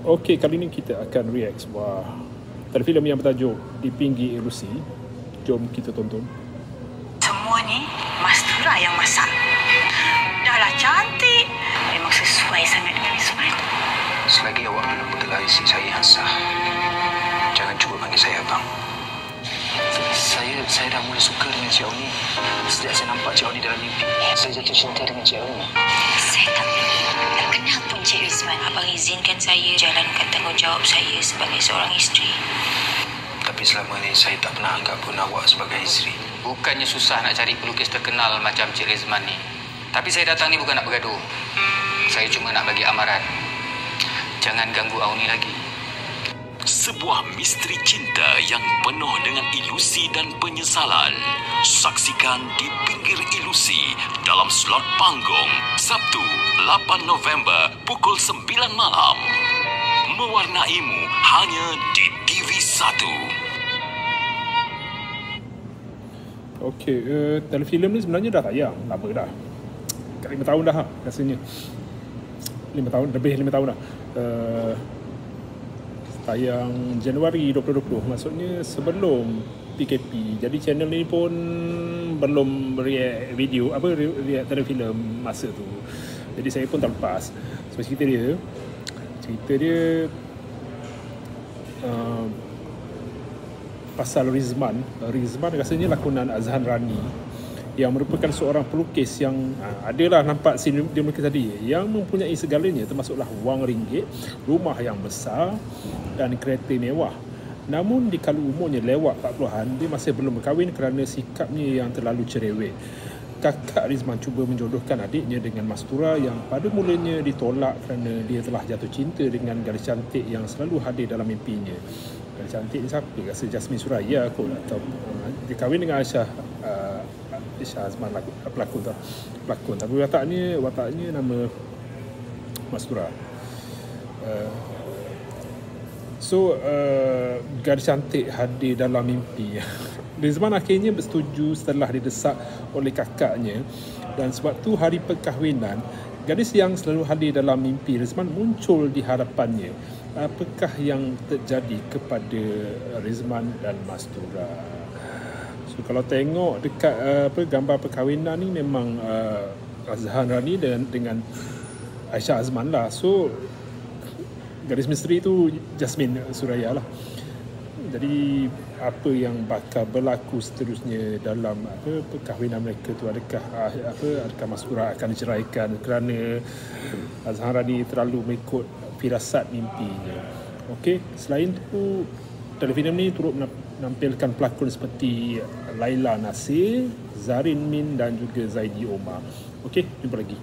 Okey, kali ni kita akan react sebuah telefilm yang bertajuk Di Pinggir Ilusi. Jom kita tonton. Semua ni Mas Tura yang masak. Dahlah cantik. Memang sesuai sangat dengan Isman. Selagi awak belum bergelar isteri saya yang sah, jangan cuba panggil saya abang. Saya dah mula suka dengan Cik Oni. Sejak saya nampak Cik Oni dalam mimpi, saya jatuh cinta dengan Cik Oni. Saya tak kenal pun Cik Isman. Abang izinkan saya jalankan tanggungjawab saya sebagai seorang isteri. Tapi selama ini saya tak pernah anggap pun awak sebagai isteri. Bukannya susah nak cari pelukis terkenal macam Cik Rizman ni. Tapi saya datang ni bukan nak bergaduh. Saya cuma nak bagi amaran. Jangan ganggu Auni lagi. Sebuah misteri cinta yang penuh dengan ilusi dan penyesalan. Saksikan Di Pinggir Ilusi dalam slot panggung Sabtu 8 November pukul 9 malam. Mewarnaimu hanya di TV1. Okey, telefilm ni sebenarnya dah tayang lama dah. Kat 5 tahun dah rasanya. 5 tahun, lebih 5 tahun dah. Tayang Januari 2020, maksudnya sebelum PKP. Jadi channel ni pun belum react video, react telefilm masa tu. Jadi saya pun terlepas. So cerita dia pasal Rizman rasanya lakonan Azhan Rani, yang merupakan seorang pelukis yang adalah nampak scene dia melukis tadi, yang mempunyai segalanya, termasuklah wang ringgit, rumah yang besar dan kereta mewah. Namun di kala umurnya lewat 40-an, dia masih belum berkahwin kerana sikapnya yang terlalu cerewet. Kakak Rizman cuba menjodohkan adiknya dengan Mas Tura yang pada mulanya ditolak kerana dia telah jatuh cinta dengan gadis cantik yang selalu hadir dalam mimpinya. Gadis cantik ni siapa? Rasa Jasmine Suraya kot, atau dia kahwin dengan Aisyah Azman, pelakon tapi wataknya nama Mas Tura. Gadis cantik hadir dalam mimpi. Rizman akhirnya bersetuju setelah didesak oleh kakaknya, dan sebab tu hari perkahwinan, gadis yang selalu hadir dalam mimpi Rizman muncul di hadapannya. Apakah yang terjadi kepada Rizman dan Mas Tura? So kalau tengok dekat gambar perkahwinan ni, memang Azhan Rani dengan Aisyah Azman lah. So gadis misteri tu Jasmine Suraya lah. Jadi apa yang bakal berlaku seterusnya dalam perkahwinan mereka tu? Adakah Mas Tura akan diceraikan kerana Azhan Rani terlalu mengikut firasat mimpinya? Okey, selain tu telefilm ni turut menampilkan pelakon seperti Laila Nasir, Zarin Min dan juga Zaidi Omar. Okey, jumpa lagi.